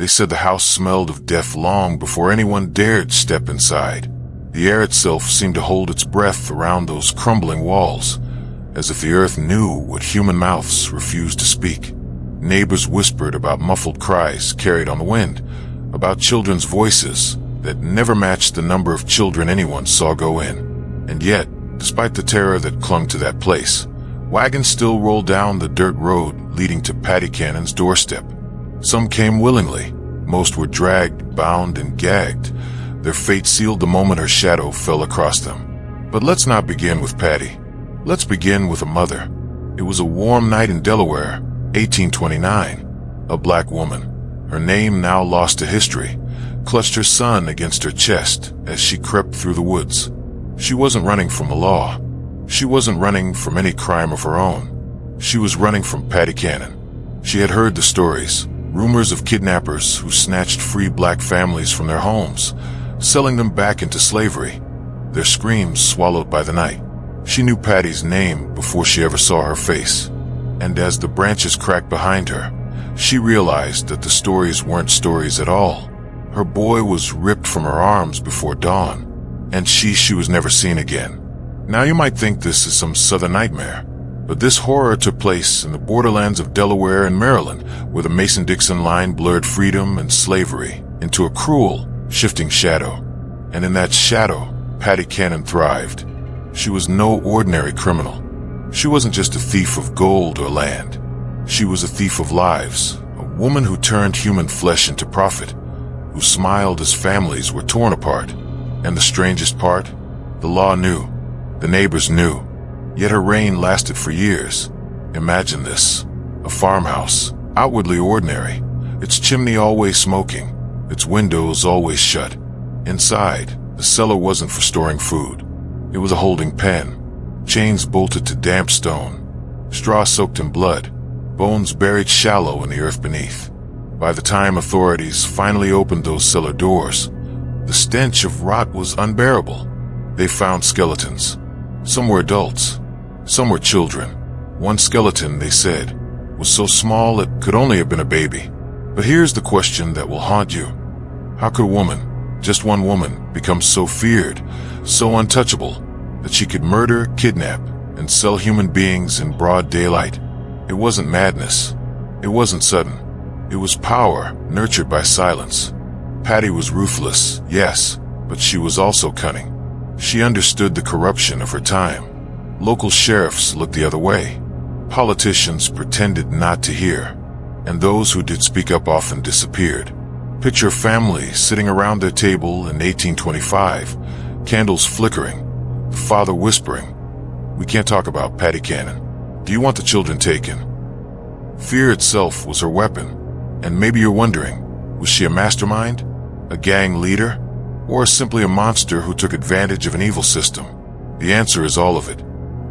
They said the house smelled of death long before anyone dared step inside. The air itself seemed to hold its breath around those crumbling walls, as if the earth knew what human mouths refused to speak. Neighbors whispered about muffled cries carried on the wind, about children's voices that never matched the number of children anyone saw go in. And yet, despite the terror that clung to that place, wagons still rolled down the dirt road leading to Patty Cannon's doorstep. Some came willingly. Most were dragged, bound, and gagged. Their fate sealed the moment her shadow fell across them. But let's not begin with Patty. Let's begin with a mother. It was a warm night in Delaware, 1829. A black woman, her name now lost to history, clutched her son against her chest as she crept through the woods. She wasn't running from the law. She wasn't running from any crime of her own. She was running from Patty Cannon. She had heard the stories, rumors of kidnappers who snatched free black families from their homes, selling them back into slavery, their screams swallowed by the night. She knew Patty's name before she ever saw her face, and as the branches cracked behind her, she realized that the stories weren't stories at all. Her boy was ripped from her arms before dawn, and she was never seen again. Now you might think this is some southern nightmare, but this horror took place in the borderlands of Delaware and Maryland, where the Mason-Dixon line blurred freedom and slavery into a cruel, shifting shadow. And in that shadow, Patty Cannon thrived. She was no ordinary criminal. She wasn't just a thief of gold or land. She was a thief of lives, a woman who turned human flesh into profit, who smiled as families were torn apart. And the strangest part? The law knew. The neighbors knew. Yet her reign lasted for years. Imagine this. A farmhouse, outwardly ordinary, its chimney always smoking, its windows always shut. Inside, the cellar wasn't for storing food. It was a holding pen, chains bolted to damp stone, straw soaked in blood, bones buried shallow in the earth beneath. By the time authorities finally opened those cellar doors, the stench of rot was unbearable. They found skeletons. Some were adults, some were children. One skeleton, they said, was so small it could only have been a baby. But here's the question that will haunt you. How could a woman, just one woman, become so feared, so untouchable, that she could murder, kidnap, and sell human beings in broad daylight? It wasn't madness. It wasn't sudden. It was power, nurtured by silence. Patty was ruthless, yes, but she was also cunning. She understood the corruption of her time. Local sheriffs looked the other way. Politicians pretended not to hear. And those who did speak up often disappeared. Picture a family sitting around their table in 1825, candles flickering, the father whispering, "We can't talk about Patty Cannon. Do you want the children taken?" Fear itself was her weapon. And maybe you're wondering, was she a mastermind? A gang leader? Or simply a monster who took advantage of an evil system? The answer is all of it.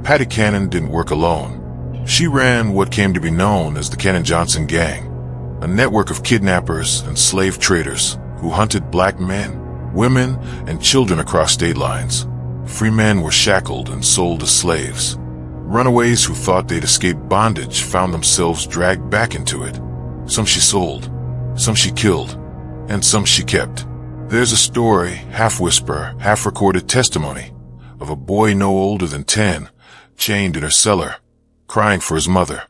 Patty Cannon didn't work alone. She ran what came to be known as the Cannon-Johnson Gang, a network of kidnappers and slave traders who hunted black men, women, and children across state lines. Free men were shackled and sold as slaves. Runaways who thought they'd escaped bondage found themselves dragged back into it. Some she sold, some she killed, and some she kept. There's a story, half-whisper, half-recorded testimony, of a boy no older than 10, chained in her cellar, crying for his mother.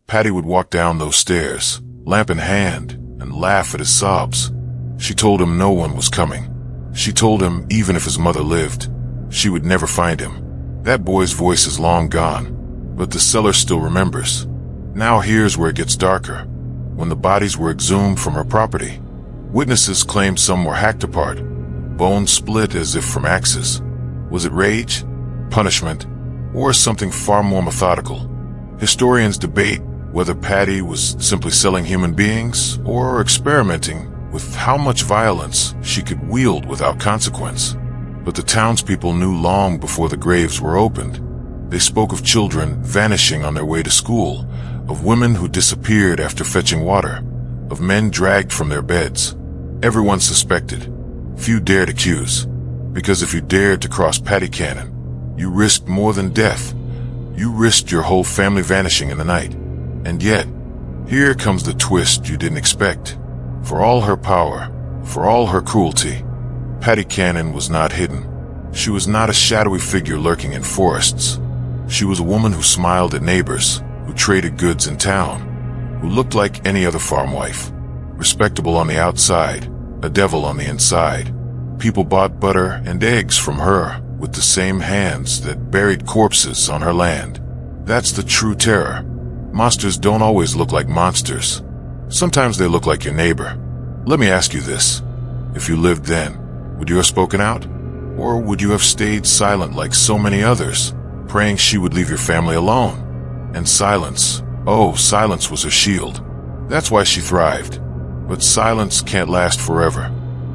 Patty would walk down those stairs, lamp in hand, and laugh at his sobs. She told him no one was coming. She told him even if his mother lived, she would never find him. That boy's voice is long gone, but the cellar still remembers. Now here's where it gets darker. When the bodies were exhumed from her property, witnesses claimed some were hacked apart, bones split as if from axes. Was it rage, punishment, or something far more methodical? Historians debate whether Patty was simply selling human beings or experimenting with how much violence she could wield without consequence. But the townspeople knew long before the graves were opened. They spoke of children vanishing on their way to school, of women who disappeared after fetching water, of men dragged from their beds. Everyone suspected. Few dared accuse. Because if you dared to cross Patty Cannon, you risked more than death. You risked your whole family vanishing in the night. And yet, here comes the twist you didn't expect. For all her power, for all her cruelty, Patty Cannon was not hidden. She was not a shadowy figure lurking in forests. She was a woman who smiled at neighbors, who traded goods in town, who looked like any other farm wife. Respectable on the outside, a devil on the inside. People bought butter and eggs from her with the same hands that buried corpses on her land. That's the true terror. Monsters don't always look like monsters. Sometimes they look like your neighbor. Let me ask you this. If you lived then, would you have spoken out? Or would you have stayed silent like so many others, praying she would leave your family alone? And silence, oh, silence was her shield. That's why she thrived. But silence can't last forever.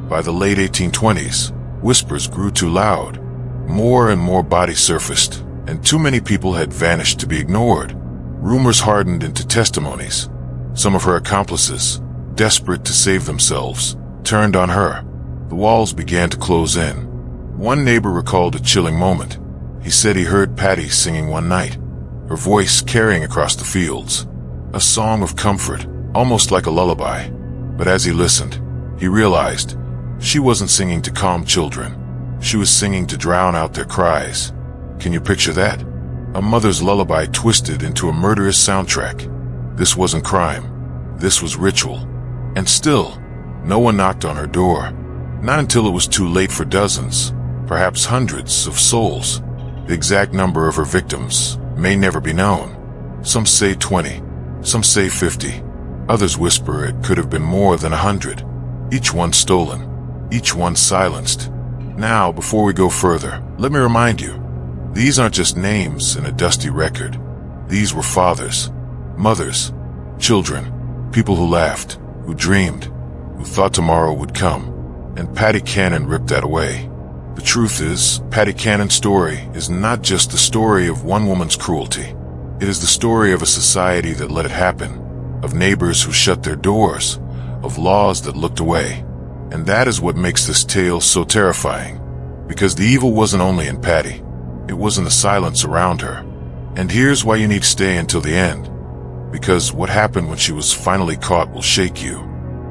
By the late 1820s, whispers grew too loud. More and more bodies surfaced, and too many people had vanished to be ignored. Rumors hardened into testimonies. Some of her accomplices, desperate to save themselves, turned on her. The walls began to close in. One neighbor recalled a chilling moment. He said he heard Patty singing one night, her voice carrying across the fields. A song of comfort, almost like a lullaby. But as he listened, he realized she wasn't singing to calm children. She was singing to drown out their cries. Can you picture that? A mother's lullaby twisted into a murderous soundtrack. This wasn't crime. This was ritual. And still, no one knocked on her door. Not until it was too late for dozens, perhaps hundreds of souls. The exact number of her victims may never be known. Some say 20, some say 50. Others whisper it could have been more than 100. Each one stolen, each one silenced. Now, before we go further, let me remind you, these aren't just names in a dusty record. These were fathers, mothers, children, people who laughed, who dreamed, who thought tomorrow would come. And Patty Cannon ripped that away. The truth is, Patty Cannon's story is not just the story of one woman's cruelty. It is the story of a society that let it happen, of neighbors who shut their doors, of laws that looked away. And that is what makes this tale so terrifying. Because the evil wasn't only in Patty. It was in the silence around her. And here's why you need to stay until the end. Because what happened when she was finally caught will shake you.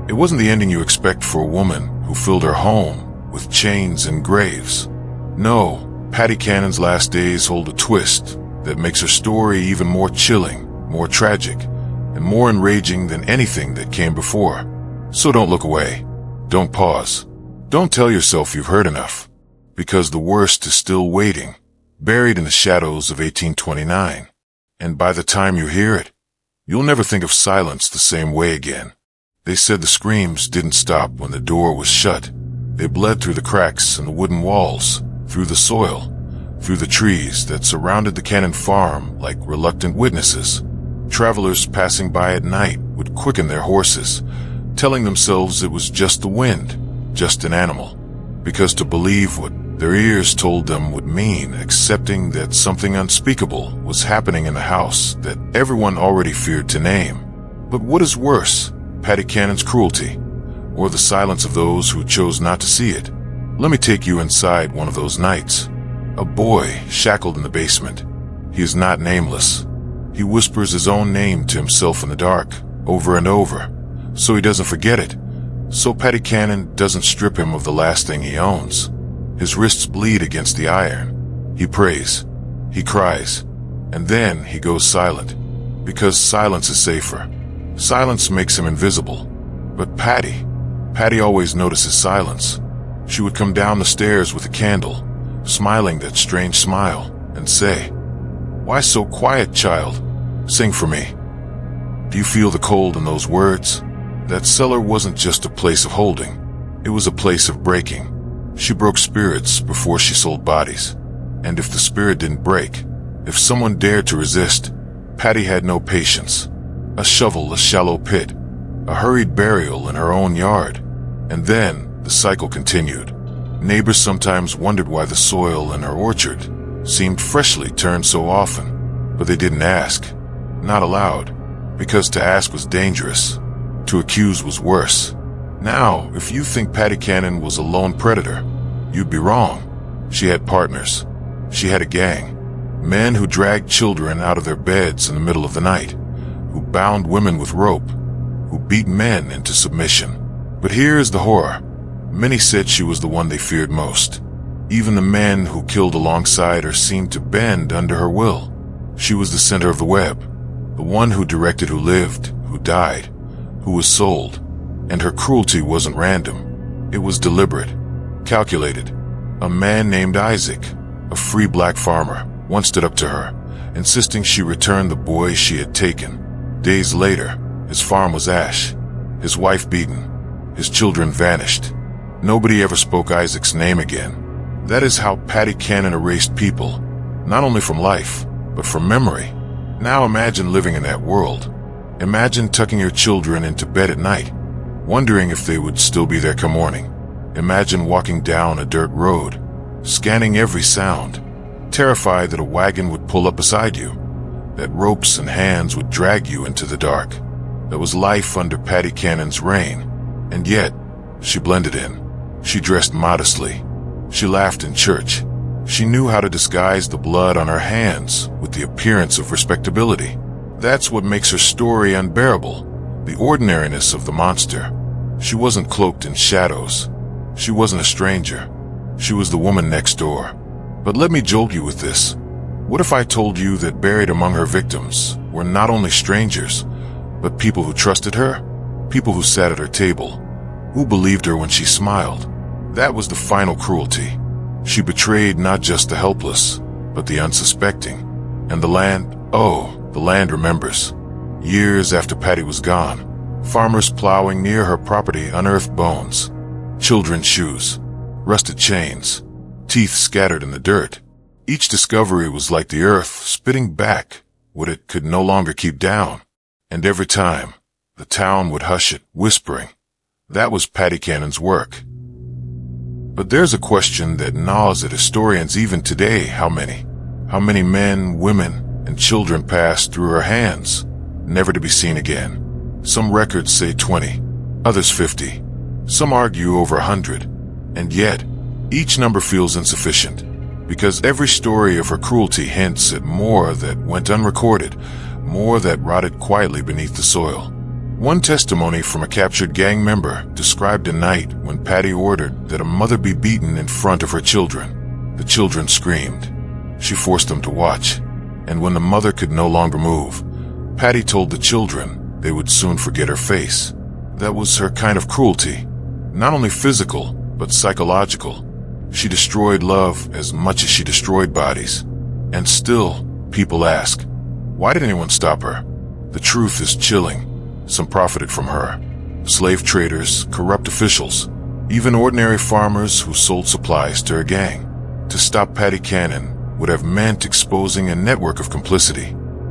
It wasn't the ending you expect for a woman who filled her home with chains and graves. No, Patty Cannon's last days hold a twist that makes her story even more chilling, more tragic, and more enraging than anything that came before. So don't look away. Don't pause. Don't tell yourself you've heard enough. Because the worst is still waiting, buried in the shadows of 1829. And by the time you hear it, you'll never think of silence the same way again. They said the screams didn't stop when the door was shut. They bled through the cracks in the wooden walls, through the soil, through the trees that surrounded the Cannon farm like reluctant witnesses. Travelers passing by at night would quicken their horses, telling themselves it was just the wind, just an animal. Because to believe what their ears told them would mean accepting that something unspeakable was happening in the house that everyone already feared to name. But what is worse? Patty Cannon's cruelty, or the silence of those who chose not to see it? Let me take you inside one of those nights. A boy shackled in the basement. He is not nameless. He whispers his own name to himself in the dark, over and over, so he doesn't forget it. So Patty Cannon doesn't strip him of the last thing he owns. His wrists bleed against the iron. He prays. He cries. And then he goes silent. Because silence is safer. Silence makes him invisible. But Patty always notices silence. She would come down the stairs with a candle, smiling that strange smile, and say, "Why so quiet, child? Sing for me." Do you feel the cold in those words? That cellar wasn't just a place of holding. It was a place of breaking. She broke spirits before she sold bodies. And if the spirit didn't break, if someone dared to resist, Patty had no patience. A shovel, a shallow pit, a hurried burial in her own yard. And then the cycle continued. Neighbors sometimes wondered why the soil in her orchard seemed freshly turned so often, but they didn't ask. Not allowed, because to ask was dangerous. To accuse was worse. Now, if you think Patty Cannon was a lone predator, you'd be wrong. She had partners. She had a gang. Men who dragged children out of their beds in the middle of the night, who bound women with rope, who beat men into submission. But here's the horror. Many said she was the one they feared most. Even the men who killed alongside her seemed to bend under her will. She was the center of the web, the one who directed who lived, who died, who was sold. And her cruelty wasn't random. It was deliberate, calculated. A man named Isaac, a free black farmer, once stood up to her, insisting she return the boy she had taken. Days later, his farm was ash, his wife beaten, his children vanished. Nobody ever spoke Isaac's name again. That is how Patty Cannon erased people, not only from life, but from memory. Now imagine living in that world. Imagine tucking your children into bed at night, wondering if they would still be there come morning. Imagine walking down a dirt road, scanning every sound, terrified that a wagon would pull up beside you, that ropes and hands would drag you into the dark. That was life under Patty Cannon's reign, and yet, she blended in. She dressed modestly. She laughed in church. She knew how to disguise the blood on her hands with the appearance of respectability. That's what makes her story unbearable, the ordinariness of the monster. She wasn't cloaked in shadows. She wasn't a stranger. She was the woman next door. But let me jolt you with this. What if I told you that buried among her victims were not only strangers, but people who trusted her, people who sat at her table, who believed her when she smiled? That was the final cruelty. She betrayed not just the helpless, but the unsuspecting. And the land, oh, the land remembers. Years after Patty was gone, farmers plowing near her property unearthed bones, children's shoes, rusted chains, teeth scattered in the dirt. Each discovery was like the earth spitting back what it could no longer keep down. And every time, the town would hush it, whispering, that was Patty Cannon's work. But there's a question that gnaws at historians even today. How many? How many men, women, and children passed through her hands, never to be seen again? Some records say 20, others 50. Some argue over 100. And yet, each number feels insufficient, because every story of her cruelty hints at more that went unrecorded, more that rotted quietly beneath the soil. One testimony from a captured gang member described a night when Patty ordered that a mother be beaten in front of her children. The children screamed. She forced them to watch, and when the mother could no longer move, Patty told the children they would soon forget her face. That was her kind of cruelty, not only physical, but psychological. She destroyed love as much as she destroyed bodies. And still, people ask, why did anyone stop her? The truth is chilling. Some profited from her. Slave traders, corrupt officials, even ordinary farmers who sold supplies to her gang. To stop Patty Cannon would have meant exposing a network of complicity.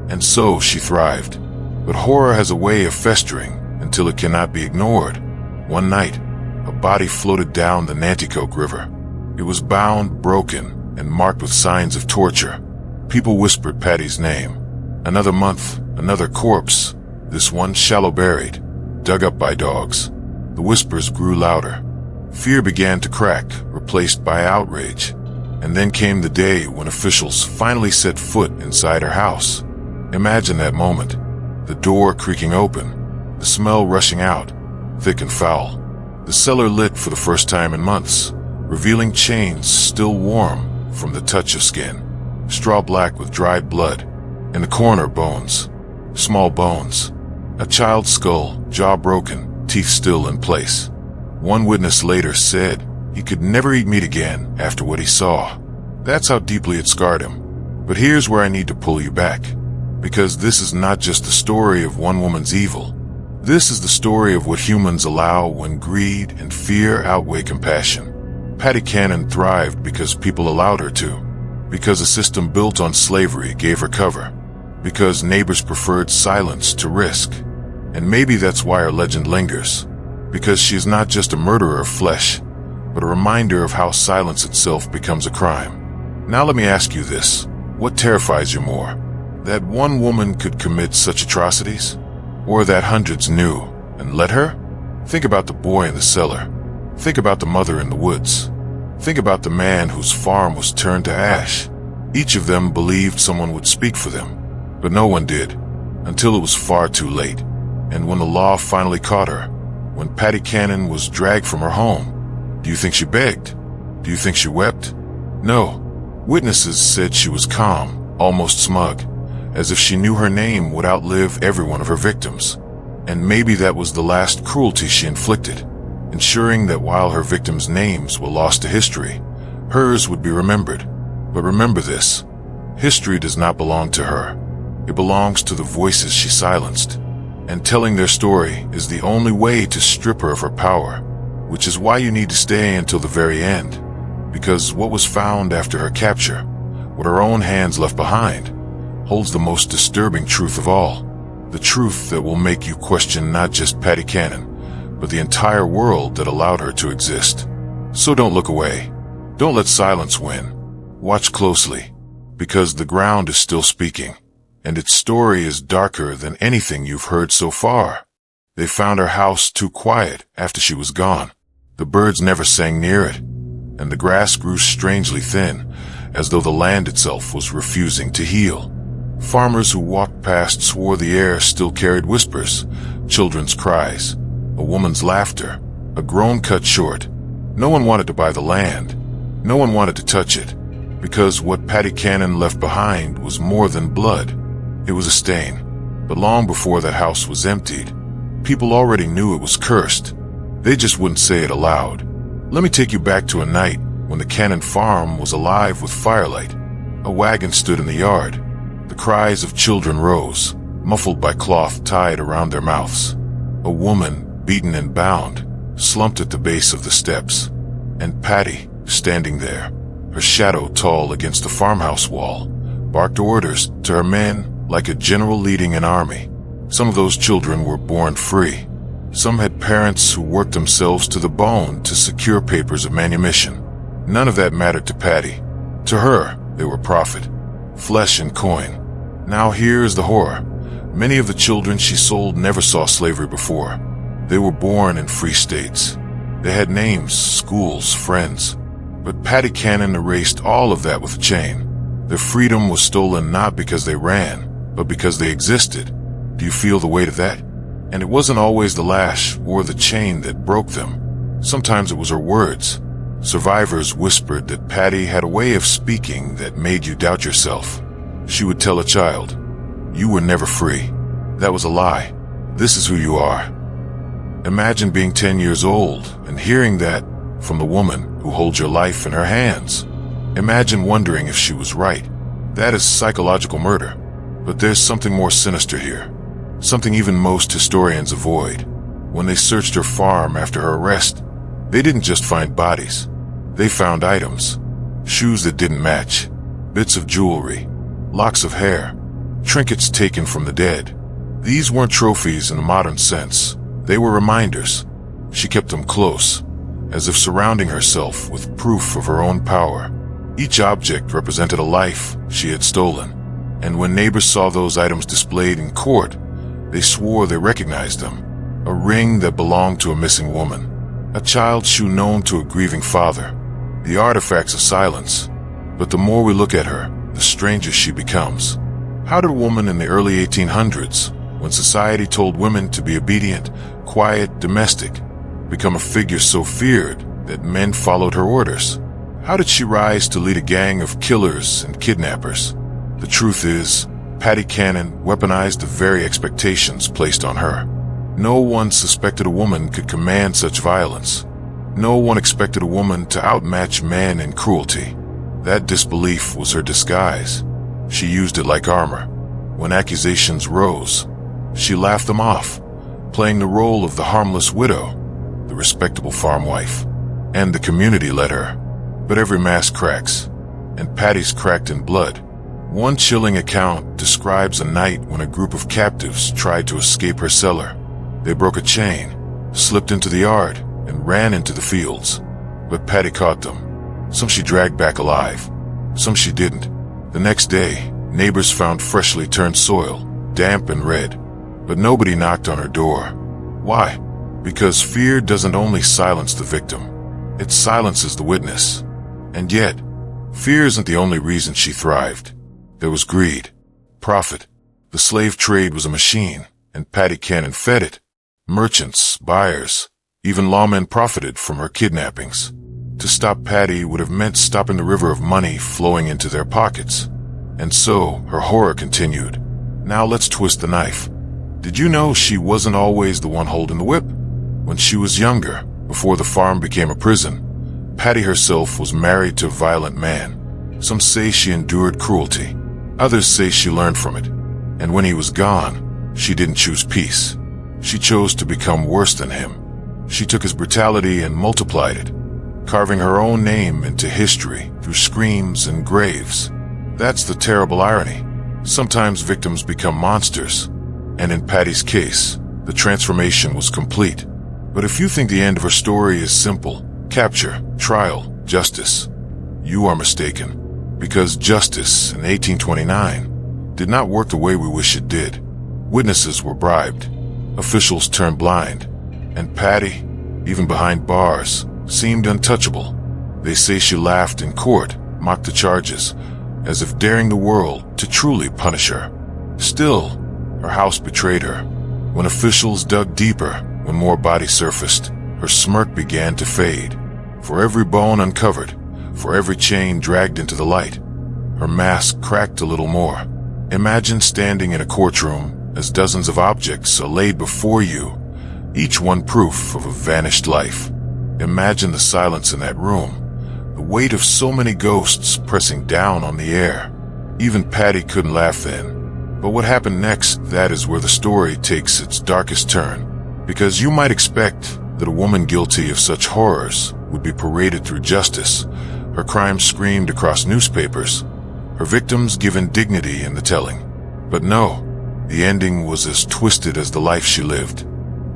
And so she thrived. But horror has a way of festering until it cannot be ignored. One night, a body floated down the Nanticoke River. It was bound, broken, and marked with signs of torture. People whispered Patty's name. Another month, another corpse, this one shallow buried, dug up by dogs. The whispers grew louder. Fear began to crack, replaced by outrage. And then came the day when officials finally set foot inside her house. Imagine that moment. The door creaking open, the smell rushing out, thick and foul. The cellar lit for the first time in months, revealing chains still warm from the touch of skin. Straw black with dried blood. In the corner, bones. Small bones. A child's skull, jaw broken, teeth still in place. One witness later said he could never eat meat again after what he saw. That's how deeply it scarred him. But here's where I need to pull you back. Because this is not just the story of one woman's evil. This is the story of what humans allow when greed and fear outweigh compassion. Patty Cannon thrived because people allowed her to. Because a system built on slavery gave her cover. Because neighbors preferred silence to risk. And maybe that's why her legend lingers. Because she is not just a murderer of flesh, but a reminder of how silence itself becomes a crime. Now let me ask you this. What terrifies you more? That one woman could commit such atrocities? Or that hundreds knew and let her? Think about the boy in the cellar. Think about the mother in the woods. Think about the man whose farm was turned to ash. Each of them believed someone would speak for them. But no one did, until it was far too late. And when the law finally caught her, When Patty Cannon was dragged from her home, do you think she begged? Do you think she wept? No. Witnesses said she was calm, almost smug, as if she knew her name would outlive every one of her victims. And maybe that was the last cruelty she inflicted, ensuring that while her victims' names were lost to history, hers would be remembered. But remember this, history does not belong to her. It belongs to the voices she silenced. And telling their story is the only way to strip her of her power, which is why you need to stay until the very end. Because what was found after her capture, what her own hands left behind, holds the most disturbing truth of all. The truth that will make you question not just Patty Cannon, but the entire world that allowed her to exist. So don't look away. Don't let silence win. Watch closely, because the ground is still speaking, and its story is darker than anything you've heard so far. They found her house too quiet after she was gone. The birds never sang near it, and the grass grew strangely thin, as though the land itself was refusing to heal. Farmers who walked past swore the air still carried whispers, children's cries, a woman's laughter, a groan cut short. No one wanted to buy the land. No one wanted to touch it, because what Patty Cannon left behind was more than blood. It was a stain. But long before that house was emptied, people already knew it was cursed. They just wouldn't say it aloud. Let me take you back to a night when the Cannon farm was alive with firelight. A wagon stood in the yard. The cries of children rose, muffled by cloth tied around their mouths. A woman, beaten and bound, slumped at the base of the steps. And Patty, standing there, her shadow tall against the farmhouse wall, barked orders to her men like a general leading an army. Some of those children were born free. Some had parents who worked themselves to the bone to secure papers of manumission. None of that mattered to Patty. To her, they were profit, flesh and coin. Now here is the horror. Many of the children she sold never saw slavery before. They were born in free states. They had names, schools, friends. But Patty Cannon erased all of that with a chain. Their freedom was stolen not because they ran, but because they existed. Do you feel the weight of that? And it wasn't always the lash or the chain that broke them. Sometimes it was her words. Survivors whispered that Patty had a way of speaking that made you doubt yourself. She would tell a child, "You were never free. That was a lie. This is who you are." Imagine being 10 years old and hearing that from the woman who holds your life in her hands. Imagine wondering if she was right. That is psychological murder. But there's something more sinister here. Something even most historians avoid. When they searched her farm after her arrest, they didn't just find bodies. They found items. Shoes that didn't match. Bits of jewelry. Locks of hair. Trinkets taken from the dead. These weren't trophies in a modern sense. They were reminders. She kept them close, as if surrounding herself with proof of her own power. Each object represented a life she had stolen. And when neighbors saw those items displayed in court, they swore they recognized them. A ring that belonged to a missing woman. A child's shoe known to a grieving father. The artifacts of silence. But the more we look at her, the stranger she becomes. How did a woman in the early 1800s, when society told women to be obedient, quiet, domestic, become a figure so feared that men followed her orders? How did she rise to lead a gang of killers and kidnappers? The truth is, Patty Cannon weaponized the very expectations placed on her. No one suspected a woman could command such violence. No one expected a woman to outmatch man in cruelty. That disbelief was her disguise. She used it like armor. When accusations rose, she laughed them off, playing the role of the harmless widow, the respectable farm wife. And the community let her. But every mask cracks, and Patty's cracked in blood. One chilling account describes a night when a group of captives tried to escape her cellar. They broke a chain, slipped into the yard, and ran into the fields. But Patty caught them. Some she dragged back alive. Some she didn't. The next day, neighbors found freshly turned soil, damp and red. But nobody knocked on her door. Why? Because fear doesn't only silence the victim. It silences the witness. And yet, fear isn't the only reason she thrived. There was greed, profit. The slave trade was a machine, and Patty Cannon fed it. Merchants, buyers, even lawmen profited from her kidnappings. To stop Patty would have meant stopping the river of money flowing into their pockets. And so, her horror continued. Now let's twist the knife. Did you know she wasn't always the one holding the whip? When she was younger, before the farm became a prison, Patty herself was married to a violent man. Some say she endured cruelty. Others say she learned from it. And when he was gone, she didn't choose peace. She chose to become worse than him. She took his brutality and multiplied it, carving her own name into history through screams and graves. That's the terrible irony. Sometimes victims become monsters, and in Patty's case, the transformation was complete. But if you think the end of her story is simple, capture, trial, justice, you are mistaken. Because justice in 1829 did not work the way we wish it did. Witnesses were bribed, officials turned blind, and Patty, even behind bars, seemed untouchable. They say she laughed in court, mocked the charges, as if daring the world to truly punish her. Still, her house betrayed her. When officials dug deeper, when more bodies surfaced, her smirk began to fade. For every bone uncovered, for every chain dragged into the light, her mask cracked a little more. Imagine standing in a courtroom as dozens of objects are laid before you, each one proof of a vanished life. Imagine the silence in that room, the weight of so many ghosts pressing down on the air. Even Patty couldn't laugh then. But what happened next, that is where the story takes its darkest turn. Because you might expect that a woman guilty of such horrors would be paraded through justice, her crimes screamed across newspapers, her victims given dignity in the telling. But no, the ending was as twisted as the life she lived.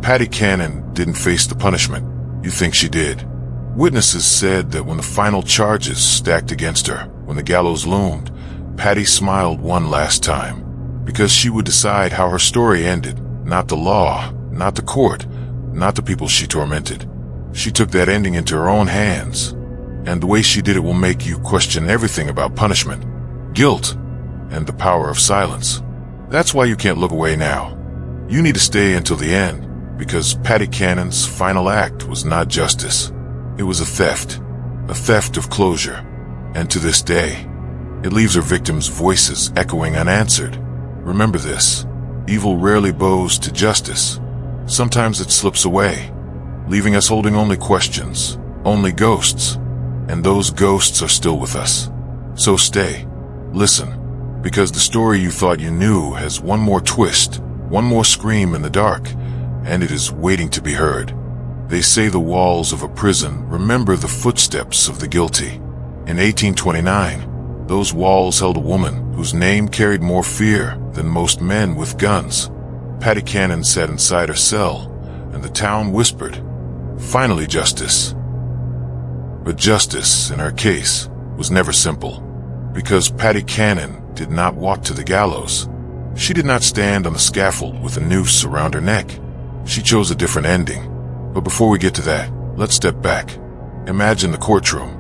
Patty Cannon didn't face the punishment you think she did. Witnesses said that when the final charges stacked against her, when the gallows loomed, Patty smiled one last time. Because she would decide how her story ended, not the law, not the court, not the people she tormented. She took that ending into her own hands. And the way she did it will make you question everything about punishment, guilt, and the power of silence. That's why you can't look away now. You need to stay until the end, because Patty Cannon's final act was not justice. It was a theft of closure. And to this day, it leaves her victims' voices echoing unanswered. Remember this, evil rarely bows to justice. Sometimes it slips away, leaving us holding only questions, only ghosts. And those ghosts are still with us. So stay, listen, because the story you thought you knew has one more twist, one more scream in the dark, and it is waiting to be heard. They say the walls of a prison remember the footsteps of the guilty. In 1829, those walls held a woman whose name carried more fear than most men with guns. Patty Cannon sat inside her cell, and the town whispered, "Finally justice." But justice, in her case, was never simple. Because Patty Cannon did not walk to the gallows. She did not stand on the scaffold with a noose around her neck. She chose a different ending. But before we get to that, let's step back. Imagine the courtroom.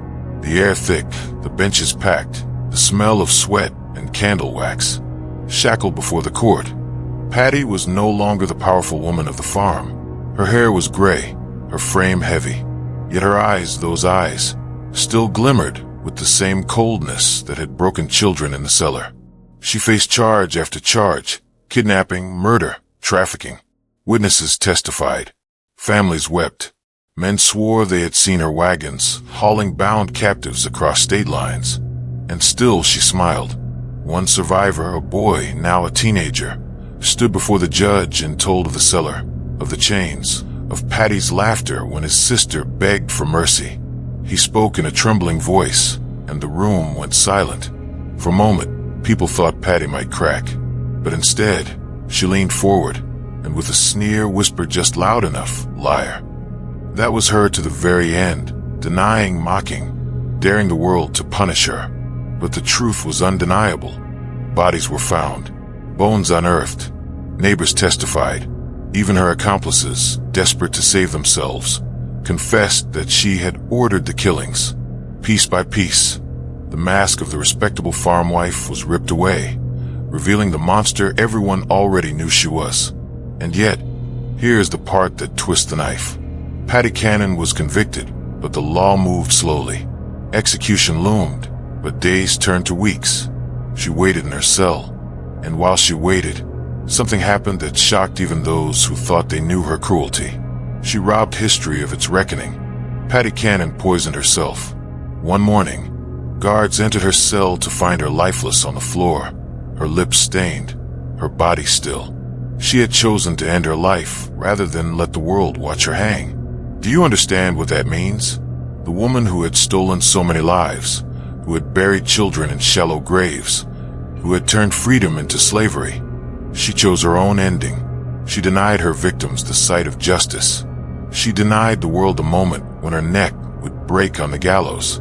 The air thick, the benches packed, the smell of sweat and candle wax. Shackled before the court, Patty was no longer the powerful woman of the farm. Her hair was gray, her frame heavy. Yet her eyes, those eyes, still glimmered with the same coldness that had broken children in the cellar. She faced charge after charge, kidnapping, murder, trafficking. Witnesses testified. Families wept. Men swore they had seen her wagons hauling bound captives across state lines. And still she smiled. One survivor, a boy, now a teenager, stood before the judge and told of the cellar, of the chains, of Patty's laughter when his sister begged for mercy. He spoke in a trembling voice, and the room went silent. For a moment, people thought Patty might crack. But instead, she leaned forward, and with a sneer whispered just loud enough, "Liar." That was her to the very end, denying, mocking, daring the world to punish her. But the truth was undeniable. Bodies were found, bones unearthed. Neighbors testified. Even her accomplices, desperate to save themselves, confessed that she had ordered the killings. Piece by piece, the mask of the respectable farm wife was ripped away, revealing the monster everyone already knew she was. And yet, Here's the part that twists the knife. Patty Cannon was convicted, but the law moved slowly. Execution loomed, but days turned to weeks. She waited in her cell, and while she waited, something happened that shocked even those who thought they knew her cruelty. She robbed history of its reckoning. Patty Cannon poisoned herself. One morning, guards entered her cell to find her lifeless on the floor, her lips stained, her body still. She had chosen to end her life rather than let the world watch her hang. Do you understand what that means? The woman who had stolen so many lives, who had buried children in shallow graves, who had turned freedom into slavery, she chose her own ending. She denied her victims the sight of justice. She denied the world a moment when her neck would break on the gallows.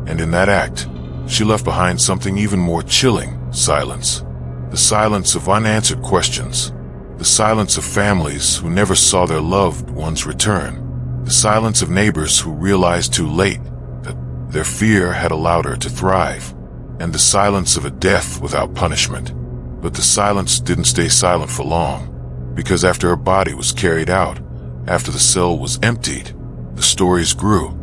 And in that act, she left behind something even more chilling: silence. The silence of unanswered questions. The silence of families who never saw their loved ones return. The silence of neighbors who realized too late that their fear had allowed her to thrive. And the silence of a death without punishment. But the silence didn't stay silent for long, because after her body was carried out, after the cell was emptied, the stories grew.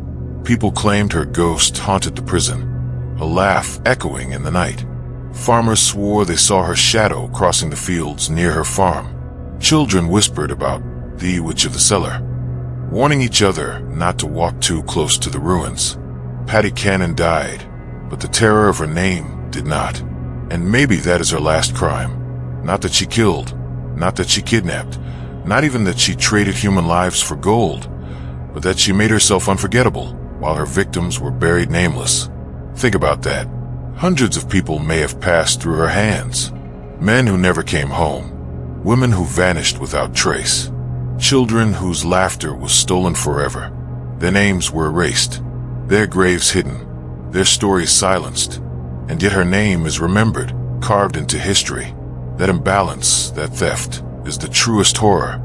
People claimed her ghost haunted the prison, a laugh echoing in the night. Farmers swore they saw her shadow crossing the fields near her farm. Children whispered about the witch of the cellar, warning each other not to walk too close to the ruins. Patty Cannon died, but the terror of her name did not. And maybe that is her last crime. Not that she killed, not that she kidnapped, not even that she traded human lives for gold, but that she made herself unforgettable while her victims were buried nameless. Think about that. Hundreds of people may have passed through her hands. Men who never came home. Women who vanished without trace. Children whose laughter was stolen forever. Their names were erased. Their graves hidden. Their stories silenced. And yet her name is remembered, carved into history. That imbalance, that theft, is the truest horror.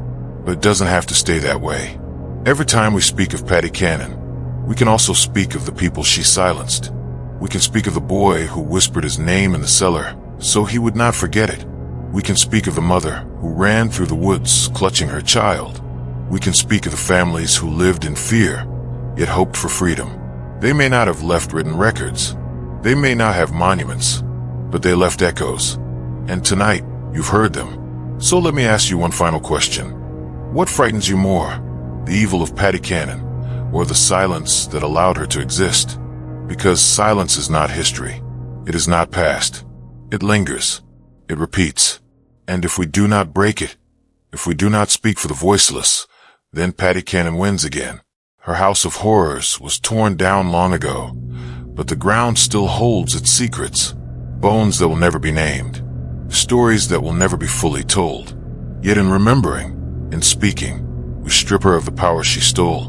But it doesn't have to stay that way. Every time we speak of Patty Cannon, we can also speak of the people she silenced. We can speak of the boy who whispered his name in the cellar so he would not forget it. We can speak of the mother who ran through the woods clutching her child. We can speak of the families who lived in fear, yet hoped for freedom. They may not have left written records. They may not have monuments, but they left echoes. And tonight, you've heard them. So let me ask you one final question. What frightens you more, the evil of Patty Cannon, or the silence that allowed her to exist? Because silence is not history. It is not past. It lingers. It repeats. And if we do not break it, if we do not speak for the voiceless, then Patty Cannon wins again. Her house of horrors was torn down long ago, but the ground still holds its secrets. Bones that will never be named. Stories that will never be fully told. Yet in remembering, in speaking, we strip her of the power she stole.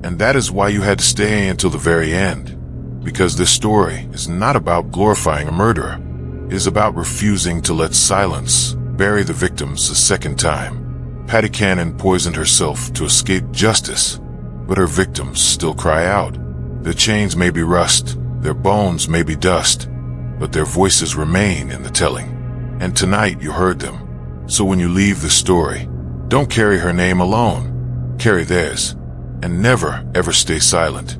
And that is why you had to stay until the very end. Because this story is not about glorifying a murderer. It is about refusing to let silence bury the victims a second time. Patty Cannon poisoned herself to escape justice, but her victims still cry out. Their chains may be rust, their bones may be dust, but their voices remain in the telling. And tonight you heard them. So when you leave this story, don't carry her name alone. Carry theirs. And never, ever stay silent.